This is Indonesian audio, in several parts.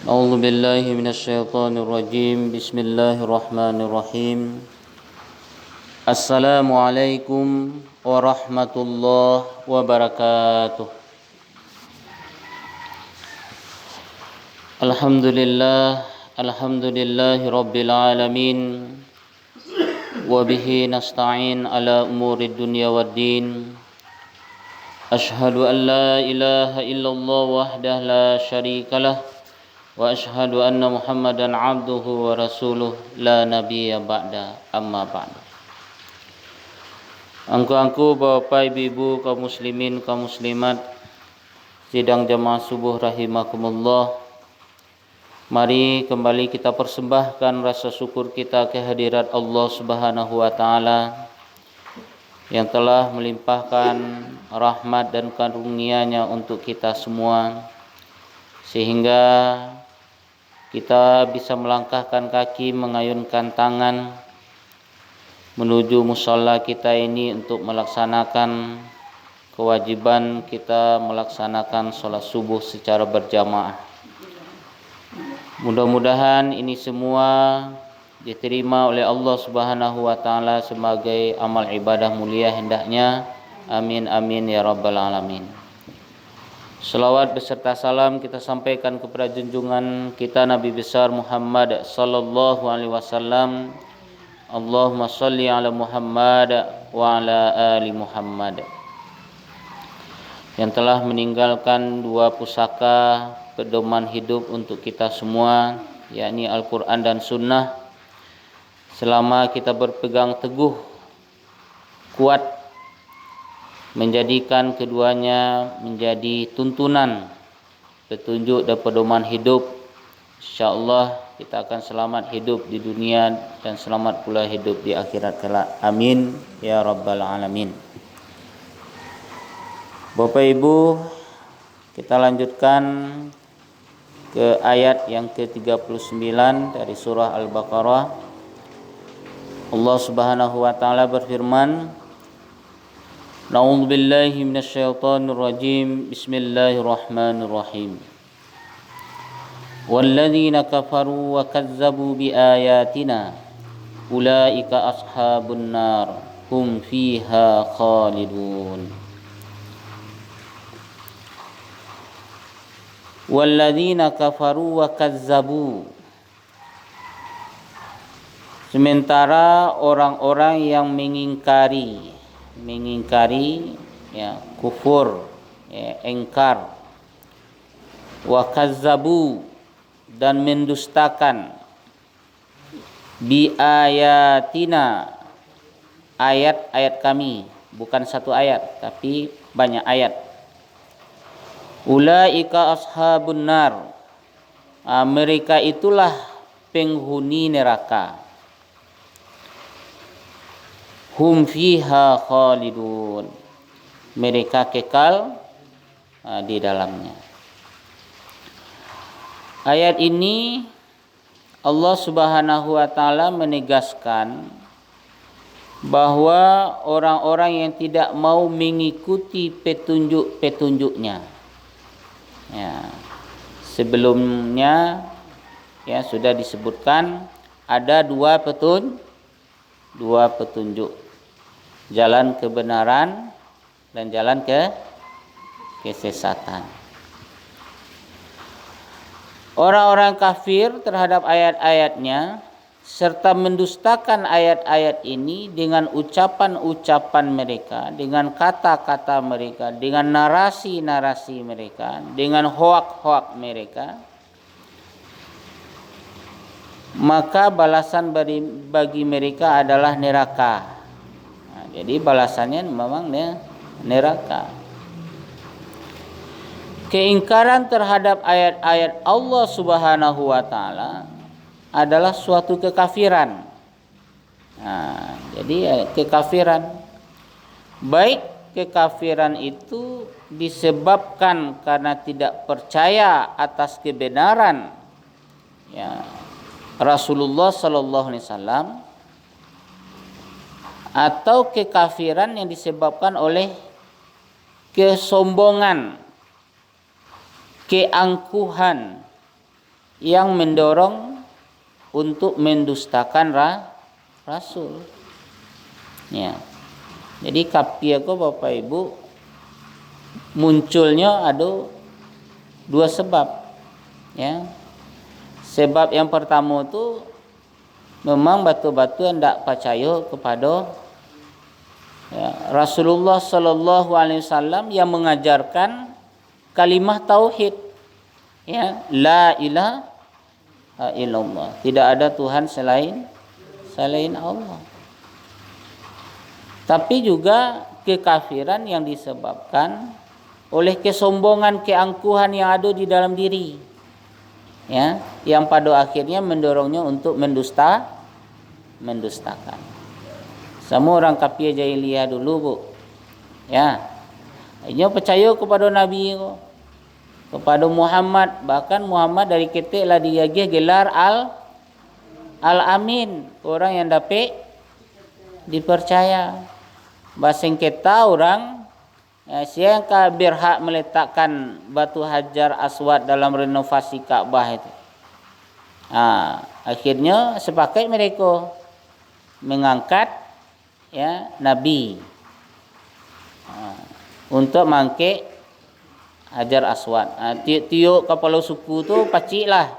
أعوذ بالله من الشيطان الرجيم بسم الله الرحمن الرحيم السلام عليكم ورحمة الله وبركاته الحمد لله رب العالمين وبه نستعين على أمور الدنيا والدين أشهد أن لا إله إلا الله وحده لا شريك له وأشهد أن محمدا عبده ورسوله لا نبي بعد أما بعد. Angku-angku bapak ibu kaum muslimin kaum muslimat sidang jamaah subuh rahimakumullah. Mari kembali kita persembahkan rasa syukur kita kehadirat Allah Subhanahu wa taala yang telah melimpahkan rahmat dan karunia-Nya untuk kita semua, sehingga kita bisa melangkahkan kaki, mengayunkan tangan menuju musalla kita ini untuk melaksanakan kewajiban kita melaksanakan sholat subuh secara berjamaah. Mudah-mudahan ini semua diterima oleh Allah Subhanahu wa taala sebagai amal ibadah mulia hendaknya. Amin amin ya rabbal alamin. Salawat beserta salam kita sampaikan kepada junjungan kita Nabi besar Muhammad sallallahu alaihi wasallam. Allahumma shalli ala Muhammad wa ala ali Muhammad, yang telah meninggalkan dua pusaka pedoman hidup untuk kita semua, yakni Al-Quran dan Sunnah. Selama kita berpegang teguh kuat menjadikan keduanya menjadi tuntunan, petunjuk dan pedoman hidup, insyaallah kita akan selamat hidup di dunia dan selamat pula hidup di akhirat kelak. Amin ya rabbal alamin. Bapak Ibu, kita lanjutkan ke ayat yang ke-39 dari surah Al-Baqarah. Allah Subhanahu wa taala berfirman, A'udzu billahi minasyaitonir rajim. Bismillahirrahmanirrahim. Walladzina kafaru wa kazzabu biayatina ulaika ashabun nar hum fiha khalidun. Walladzina kafaru wa kazzabu, sementara orang-orang yang mengingkari ya, kufur ya, engkar, wa kazzabu dan mendustakan, bi ayatina ayat-ayat kami, bukan satu ayat tapi banyak ayat. Ulaika ashabun nar, mereka itulah penghuni neraka. Hum fiha khalidun, mereka kekal di dalamnya. Ayat ini Allah Subhanahu wa taala menegaskan bahwa orang-orang yang tidak mau mengikuti petunjuk-petunjuknya, ya, sebelumnya ya sudah disebutkan ada dua petunjuk, jalan kebenaran dan jalan kesesatan. Orang-orang kafir terhadap ayat-ayatnya serta mendustakan ayat-ayat ini dengan ucapan-ucapan mereka, dengan kata-kata mereka, dengan narasi-narasi mereka, dengan hoak-hoak mereka, maka balasan bagi mereka adalah neraka. Jadi balasannya memang neraka. Keingkaran terhadap ayat-ayat Allah Subhanahu wa taala adalah suatu kekafiran. Jadi kekafiran, baik kekafiran itu disebabkan karena tidak percaya atas kebenaran ya Rasulullah sallallahu alaihi wasallam, atau kekafiran yang disebabkan oleh kesombongan, keangkuhan yang mendorong untuk mendustakan Rasul. Ya. Jadi kapia ko Bapak Ibu munculnya ada dua sebab. Ya. Sebab yang pertama itu memang batu-batu yang tidak percaya kepada Rasulullah Sallallahu Alaihi Wasallam yang mengajarkan kalimah tauhid, ya, la ilaha illallah, tidak ada Tuhan selain Allah. Tapi juga kekafiran yang disebabkan oleh kesombongan, keangkuhan yang ada di dalam diri, ya, yang pada akhirnya mendorongnya untuk mendustakan. Semua orang kafir jahiliyah dulu, Bu, ya, dia percaya kepada Nabi, kepada Muhammad. Bahkan Muhammad dari kecil lah dia gelar Al-Amin, orang yang dapat dipercaya. Bahasa kita orang, siapa yang berhak meletakkan batu Hajar Aswad dalam renovasi Ka'bah itu. Akhirnya sepakat mereka mengangkat, ya, Nabi untuk mangke Hajar Aswad. Tiuk kepala suku tu pacik lah,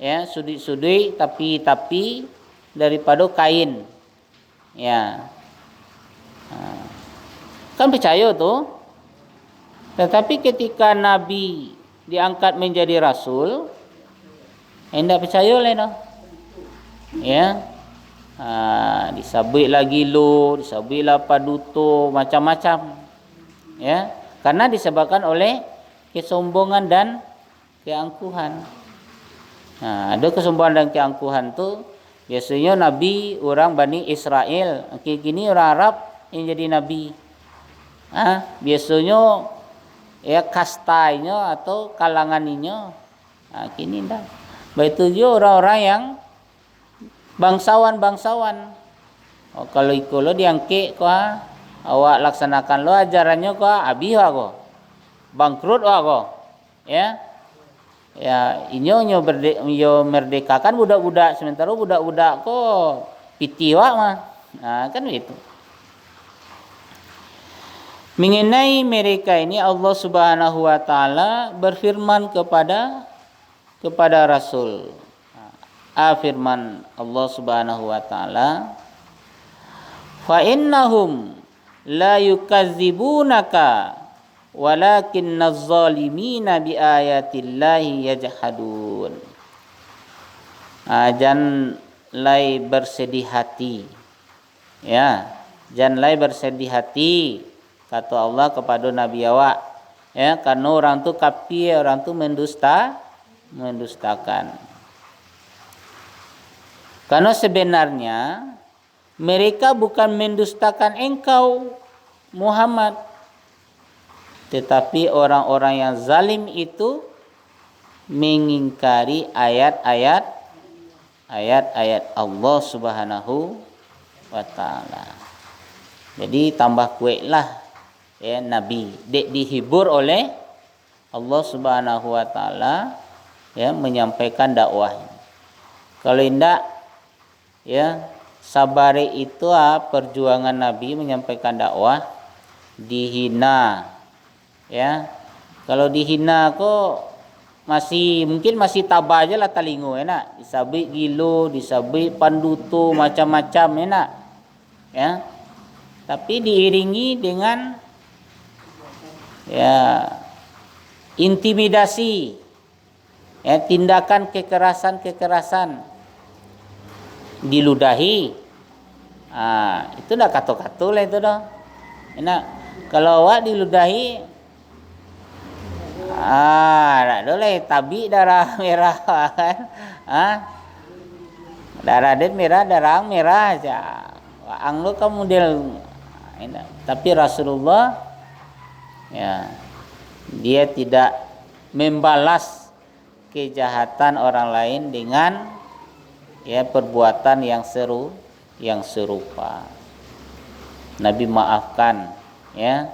ya, sudut-sudut tapi daripada kain, ya. Kan percaya tu. Tetapi ketika Nabi diangkat menjadi Rasul, hendak percaya lah dah, ya. Disabit lagi lo, disabit lah paduto, macam-macam, ya, karena disebabkan oleh kesombongan dan keangkuhan. Ada kesombongan dan keangkuhan tu biasanya Nabi orang Bani Israel, kini orang Arab yang jadi Nabi. Biasanya ya kastanya atau kalanganinya. Kini dah. Begitu juga orang-orang yang bangsawan. Kalau ikut lo diangkat ko, awak laksanakan lo ajarannya ko, habis ko, bangkrut ko, ya. Ya, inyo merdekakan budak-budak, sementara budak-budak ko piti wak mah. Kan begitu. Mengenai mereka ini Allah Subhanahu wa taala berfirman kepada Rasul. Firman Allah Subhanahu wa taala, fa innahum la yukazzibunaka walakinnaz zalimina biayatillahi yajhadun. Jangan lai bersedih hati, ya, jangan lai bersedih hati, kata Allah kepada Nabi awak, ya, karena orang tu kafir, orang tu mendustakan. Karena sebenarnya mereka bukan mendustakan engkau Muhammad, tetapi orang-orang yang zalim itu mengingkari ayat-ayat Allah Subhanahu wa taala. Jadi tambah kuatlah, ya, Nabi dihibur oleh Allah Subhanahu wa taala, ya, menyampaikan dakwah. Kalau tidak, ya, sabari itu perjuangan Nabi menyampaikan dakwah dihina, ya. Kalau dihina kok mungkin masih tabah aja lah talingo, enak, disabit gilo, disabit panduto, macam-macam, enak, ya. Tapi diiringi dengan, ya, intimidasi, ya, tindakan kekerasan diludahi. Itu dah kata-kata lah itu dah. Enak. Kalau awak diludahi, tak boleh tabi darah merah kan. Darah dia merah, darah merah aja. Ang lu kan model. Tapi Rasulullah, ya, dia tidak membalas kejahatan orang lain dengan, ya, perbuatan yang serupa. Nabi maafkan, ya.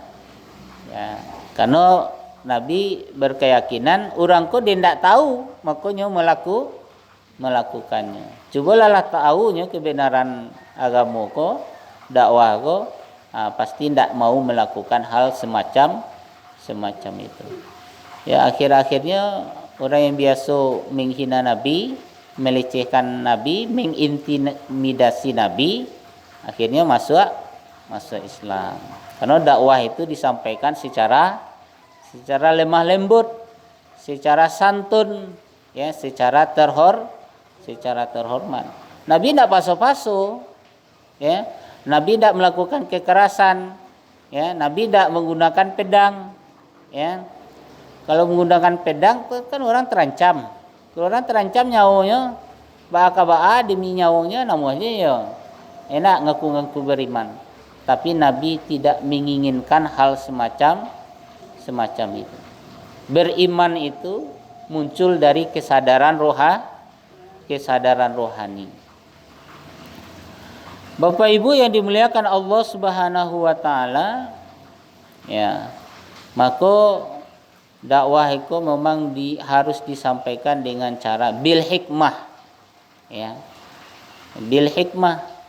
Karena Nabi berkeyakinan orang ko dia ndak tahu makanya melakukannya. Cobalah tahunya kebenaran agama ko, dakwah ko, pasti ndak mau melakukan hal semacam itu. Ya akhir-akhirnya orang yang biasa menghina Nabi, melecehkan Nabi, mengintimidasi Nabi, akhirnya masuk Islam. Karena dakwah itu disampaikan secara lemah lembut, secara santun, ya, secara terhormat. Nabi tidak paso-paso, ya. Nabi tidak melakukan kekerasan, ya. Nabi tidak menggunakan pedang, ya. Kalau menggunakan pedang kan orang terancam. Kalau orang terancam nyawanya, ba'a demi nyawanya namanya ya enak ngaku-ngaku beriman. Tapi Nabi tidak menginginkan hal semacam itu. Beriman itu muncul dari kesadaran rohani. Bapak Ibu yang dimuliakan Allah Subhanahu wa taala, ya. Maka dakwah itu memang harus disampaikan dengan cara bil hikmah, ya. Bil hikmah.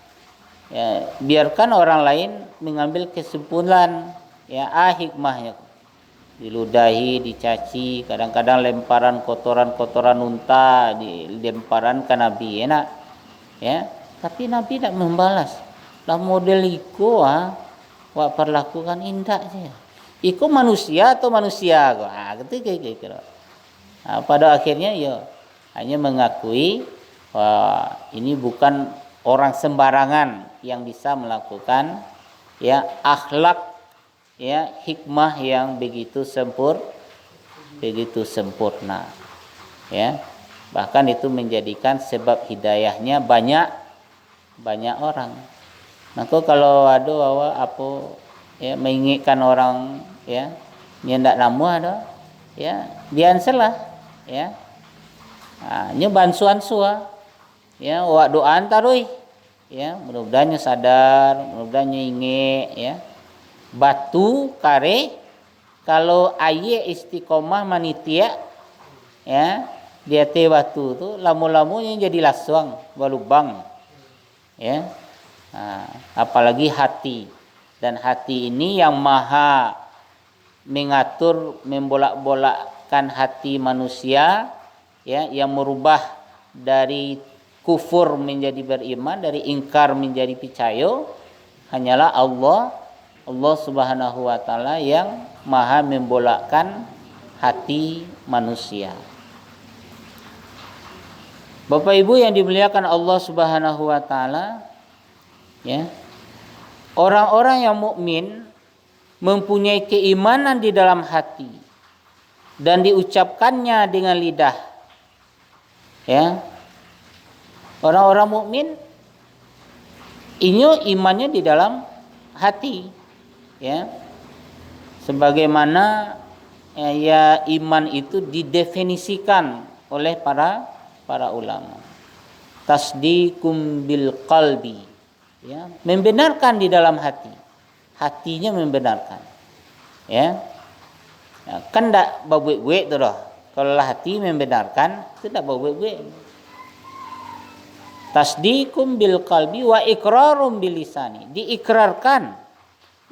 Ya, biarkan orang lain mengambil kesimpulan, ya, hikmahnya. Diludahi, dicaci, kadang-kadang lemparan kotoran unta, dilemparan ke Nabi, enak, ya. Tapi Nabi tidak membalas. Lah model iku wak perlakukan indah saja. Iku manusia atau manusia kok. Gitu. Pada akhirnya ya hanya mengakui ini bukan orang sembarangan yang bisa melakukan, ya, akhlak, ya, hikmah yang begitu sempurna, ya. Bahkan itu menjadikan sebab hidayahnya banyak orang. Maka kalau ada apa, ya, mengingatkan orang, ya, nyendak namu ada, ya, dianselah, ya. Nyoban suan-sua, ya, wa doaan taruh, ya, mudah-mudahan sadar, mudah-mudahan ingat, ya. Batu kare kalau aye istiqomah manitia, ya, dia te batu tu lamu-lamunya jadi laswang balubang, ya. Apalagi hati, dan hati ini yang maha mengatur, membolak-bolakkan hati manusia, ya, yang merubah dari kufur menjadi beriman, dari ingkar menjadi percaya, hanyalah Allah Subhanahu wa taala yang maha membolakkan hati manusia. Bapak Ibu yang dimuliakan Allah Subhanahu wa taala, ya. Orang-orang yang mukmin mempunyai keimanan di dalam hati dan diucapkannya dengan lidah, ya. Orang-orang mukmin ini imannya di dalam hati, ya. Sebagaimana, ya, iman itu didefinisikan oleh para ulama. Tasdiqum bil qalbi, ya, membenarkan di dalam hati. Hatinya membenarkan, ya. Kan ndak babuik-buik tu dah. Kalau hati membenarkan, itu ndak babuik-buik. Tasdiqum bil qalbi wa iqrarum bil lisani, diikrarkan,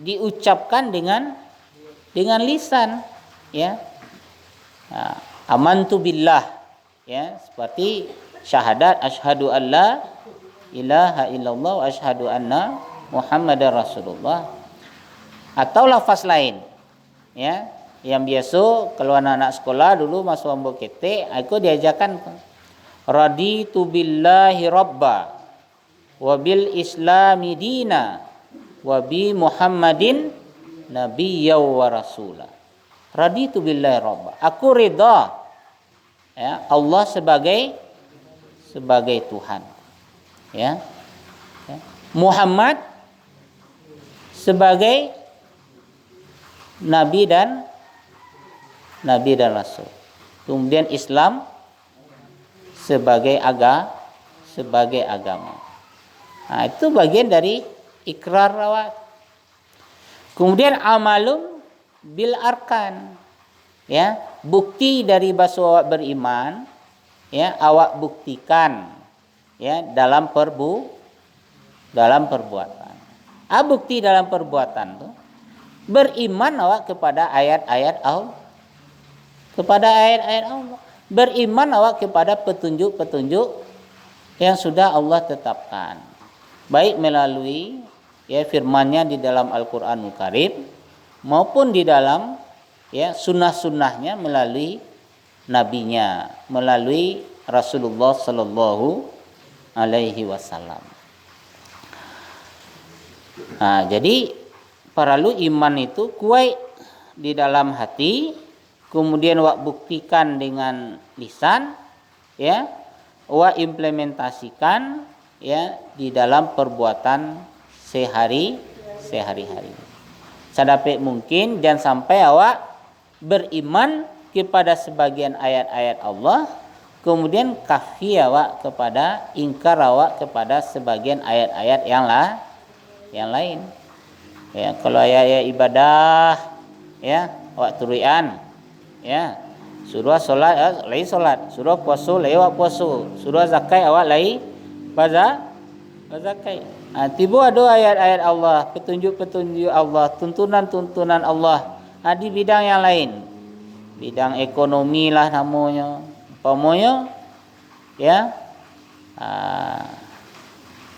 diucapkan dengan lisan, ya. Amantu billah, ya, seperti syahadat asyhadu alla ilaha illallah wa asyhadu anna muhammadar rasulullah. Atau lafaz lain, ya, yang biasa kalau anak-anak sekolah dulu masuk ambok kete, aku diajarkan raditu billahi rabba wa bil islami dina wa bi muhammadin nabiyya wa rasula. Raditu billahi rabba, aku ridha, ya, Allah sebagai Tuhan, ya. Muhammad sebagai nabi dan rasul. Kemudian Islam sebagai agama. Itu bagian dari ikrar rawat. Kemudian amalum bil arkan, Ya, bukti dari bahwa awak beriman, ya, awak buktikan ya dalam perbuatan. Bukti dalam perbuatan tuh beriman awak kepada ayat-ayat Allah. Kepada ayat-ayat Allah. Beriman awak kepada petunjuk-petunjuk yang sudah Allah tetapkan. Baik melalui ya firman-Nya di dalam Al-Qur'anul Karim maupun di dalam ya sunnah-sunnahnya melalui nabinya, melalui Rasulullah sallallahu alaihi wasallam. Nah, jadi perlu iman itu kuat di dalam hati, kemudian wak buktikan dengan lisan, ya, wak implementasikan ya di dalam perbuatan sehari-hari. Sadapat mungkin jangan sampai awak beriman kepada sebagian ayat-ayat Allah, kemudian kafir awak kepada ingkar awak kepada sebagian ayat-ayat yang lain. Ya, kalau ayat-ayat ibadah ya awak turian ya, suruh solat lai solat, suruh puasa lai awak puasa, suruh zakat awak lai zakat. Tiba ada ayat-ayat Allah, petunjuk-petunjuk Allah, tuntunan-tuntunan Allah di bidang yang lain. Bidang ekonomi lah namanya. Umpamanya ya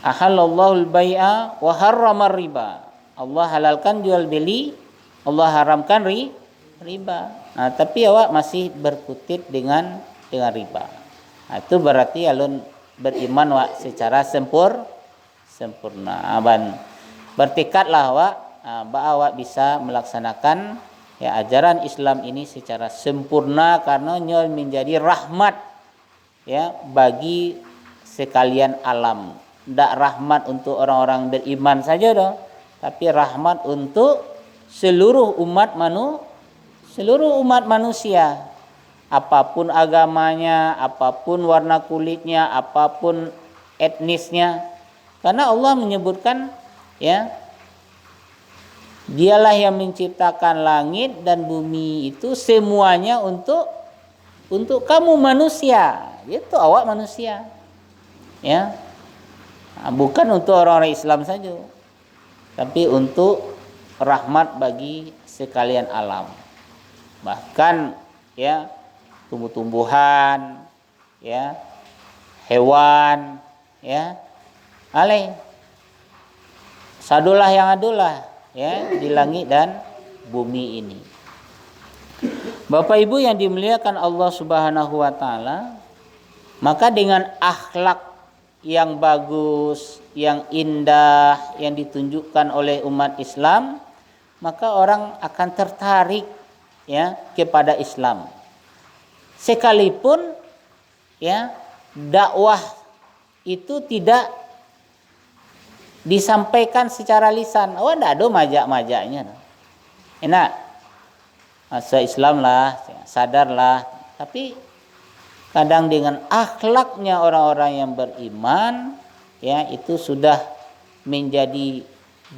ahallallahu al-bai'a wa harrama riba. Allah halalkan jual beli, Allah haramkan riba. Tapi awak masih berkutit dengan riba. Itu berarti alun beriman awak secara sempurna. Bertekadlah awak awak bisa melaksanakan ya ajaran Islam ini secara sempurna karena menjadi rahmat ya bagi sekalian alam. Tidak rahmat untuk orang-orang beriman saja dah, tapi rahmat untuk seluruh umat manusia. Apapun agamanya, apapun warna kulitnya, apapun etnisnya. Karena Allah menyebutkan ya Dialah yang menciptakan langit dan bumi itu semuanya untuk kamu manusia. Itu awak manusia. Ya. Bukan untuk orang-orang Islam saja. Tapi untuk rahmat bagi sekalian alam. Bahkan ya tumbuh-tumbuhan, ya, hewan, ya. Sadulah yang adulah ya di langit dan bumi ini. Bapak Ibu yang dimuliakan Allah Subhanahu wa taala, maka dengan akhlak yang bagus, yang indah yang ditunjukkan oleh umat Islam, maka orang akan tertarik ya kepada Islam. Sekalipun ya dakwah itu tidak disampaikan secara lisan. Tidak ada majak-majaknya. Enak. Masa Islam lah, sadarlah. Tapi kadang dengan akhlaknya orang-orang yang beriman, ya itu sudah menjadi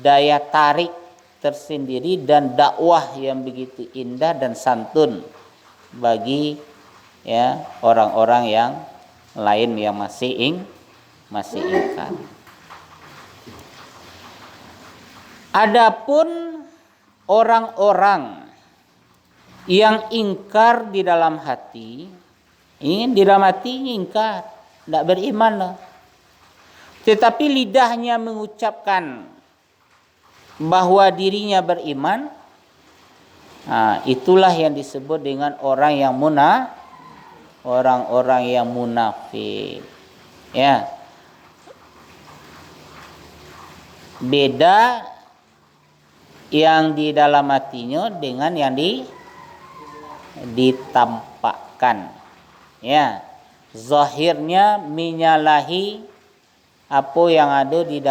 daya tarik tersendiri dan dakwah yang begitu indah dan santun bagi ya orang-orang yang lain yang masih ingkar. Adapun orang-orang yang ingkar di dalam hati, ingkar, tidak beriman lah. Tetapi lidahnya mengucapkan bahwa dirinya beriman, itulah yang disebut dengan orang-orang yang munafik. Ya. Beda yang di dalam hatinya dengan yang ditampakkan. Ya, zahirnya menyalahi apa yang ada di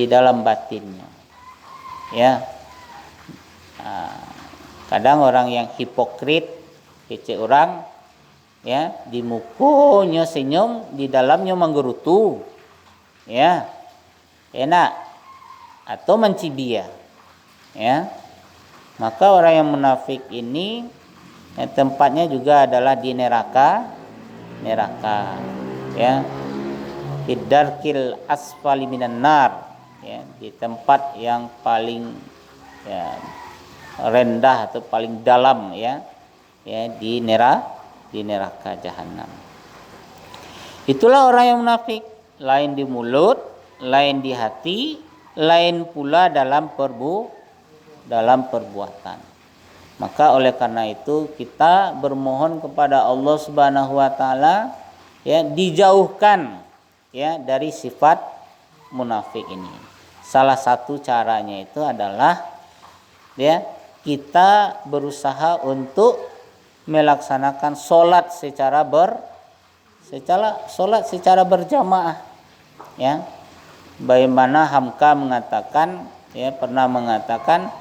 dalam batinnya. Ya, kadang orang yang hipokrit, kece orang, ya di mukanya senyum, di dalamnya menggerutu. Ya, enak. Atau mencibia, ya. Maka orang yang munafik ini tempatnya juga adalah di neraka, ya. Bidarkil asfali minan nar, ya, di tempat yang paling ya, rendah atau paling dalam, ya, di neraka jahanam. Itulah orang yang munafik, lain di mulut, lain di hati, lain pula dalam perbuatan. Maka oleh karena itu kita bermohon kepada Allah Subhanahu wa taala, ya, dijauhkan, ya, dari sifat munafik ini. Salah satu caranya itu adalah, ya, kita berusaha untuk melaksanakan sholat secara berjamaah, ya. Bagaimana Hamka mengatakan, ya, pernah mengatakan,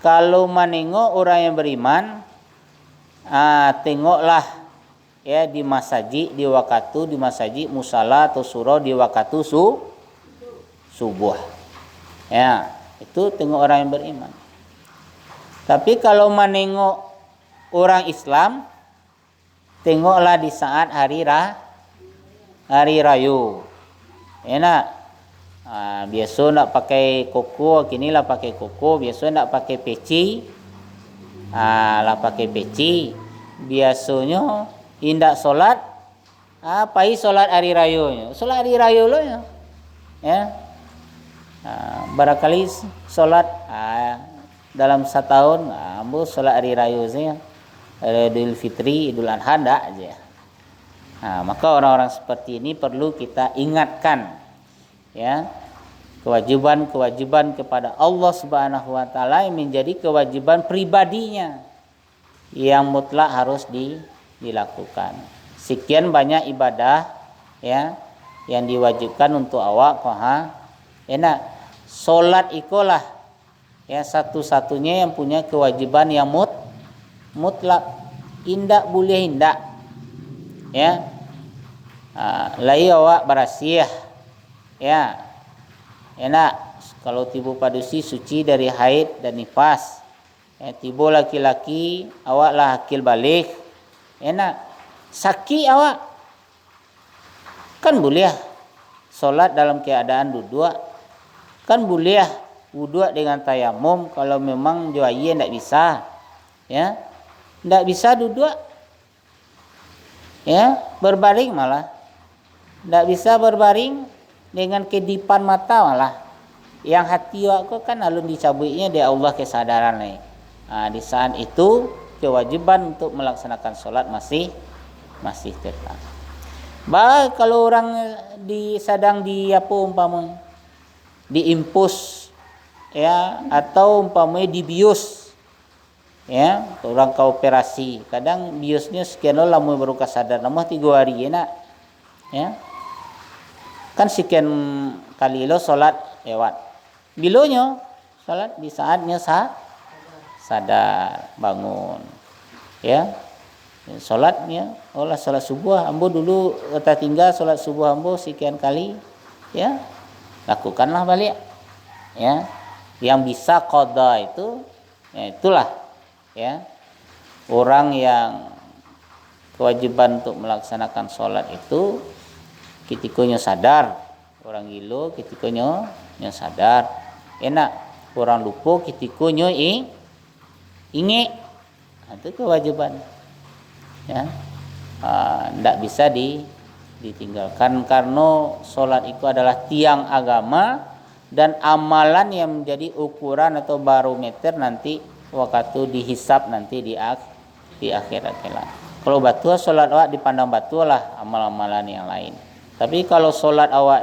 kalau menengok orang yang beriman, tengoklah, ya, di masjid, di waktu di masjid musala atau surau di waktu subuh, ya, itu tengok orang yang beriman. Tapi kalau menengok orang Islam, tengoklah di saat hari raya, enak. Biasa nak pakai koko, kini lah pakai koko. Biasa nak pakai peci, lah pakai peci. Biasanya indak solat, pai solat hari raya. Solat hari raya lo, ya. Barangkali solat dalam setahun, ambo solat hari raya saya, Idul Fitri, Idul Adha ndak aja. Maka orang-orang seperti ini perlu kita ingatkan, ya, kewajiban kepada Allah Subhanahu wa taala yang menjadi kewajiban pribadinya yang mutlak harus dilakukan. Sekian banyak ibadah, ya, yang diwajibkan untuk awak enak. Salat ikolah, ya, satu-satunya yang punya kewajiban yang mutlak. Indak boleh indak, ya. Lai awak berasiah, ya, enak. Kalau tiba padusi suci dari haid dan nifas, ya, tiba laki-laki awaklah akil balik, enak. Sakit awak kan boleh solat dalam keadaan duduk, kan boleh wuduk dengan tayamum kalau memang juaya ndak bisa, ya, ndak bisa duduk, ya, berbaring malah ndak bisa berbaring dengan kedipan mata malah. Yang hati aku kan alun dicabutnya dari Allah kesadaran nih. Di saat itu kewajiban untuk melaksanakan sholat masih tetap. Kalau orang sedang diimpus, ya, atau umpamanya dibius, ya, orang ke operasi, kadang biusnya sekian lama baru sadar, nama 3 hari, enak, ya. Kan sekian kali lo sholat lewat. Bilonya sholat di saatnya sadar bangun, ya. Sholatnya sholat subuh ambo dulu kita tinggal sholat subuh ambo sekian kali, ya, lakukanlah balik, ya. Yang bisa qada itu, ya, itulah, ya, orang yang kewajiban untuk melaksanakan sholat itu ketikonya sadar. Orang gilo ketikonya sadar, enak. Orang lupa ketikonya ingat. Itu kewajiban, ya. Ndak bisa ditinggalkan karena sholat itu adalah tiang agama dan amalan yang menjadi ukuran atau barometer nanti waktu dihisab nanti di akhirat kelak. Kalau batua sholat awak dipandang batua lah amal-amalan yang lain. Tapi kalau sholat awak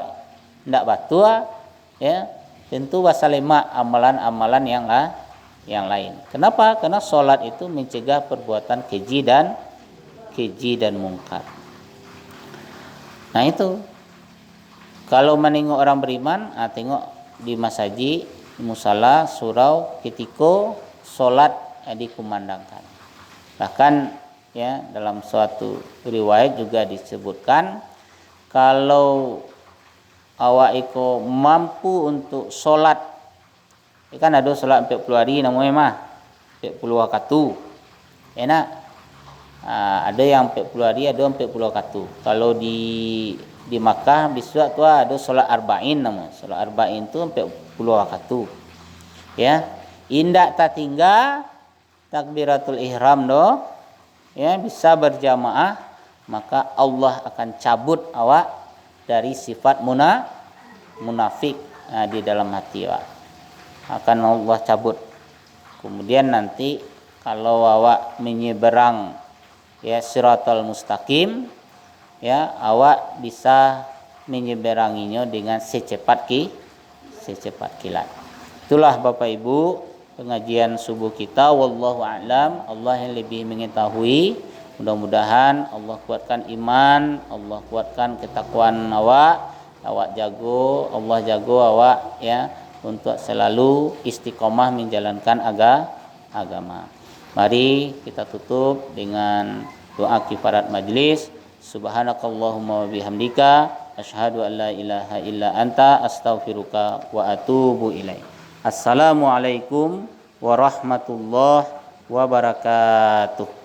ndak batua, ya, tentu wasalema amalan-amalan yang lain. Kenapa? Karena sholat itu mencegah perbuatan keji dan mungkar. Nah itu. Kalau menengok orang beriman, tengok di masjid, musala, surau, ketika sholat dikumandangkan. Bahkan, ya, dalam suatu riwayat juga disebutkan, kalau awak iko mampu untuk sholat, kan ada sholat 40 hari namanya mah, 40 enak. Ada yang 40 hari, ada yang 40 waktu. Kalau di Makkah bisa tu ada solat arba'in nama. Solat arba'in tu 40 waktu. Ya. Indak tak tinggal takbiratul ihram doh. Ya, bisa berjamaah, maka Allah akan cabut awak dari sifat munafik di dalam hati awak. Akan Allah cabut. Kemudian nanti kalau awak menyeberang ya siratal mustaqim, ya awak bisa menyeberanginya dengan secepat kilat. Itulah Bapak Ibu pengajian subuh kita. Wallahu a'lam. Allah yang lebih mengetahui. Mudah-mudahan Allah kuatkan iman, Allah kuatkan ketakwaan awak jago, Allah jago awak ya untuk selalu istiqomah menjalankan agama. Mari kita tutup dengan doa kifarat majlis. Subhanakallahumma wa bihamdika asyhadu an la ilaha illa anta astaghfiruka wa atubu ilaik. Assalamualaikum warahmatullahi wabarakatuh.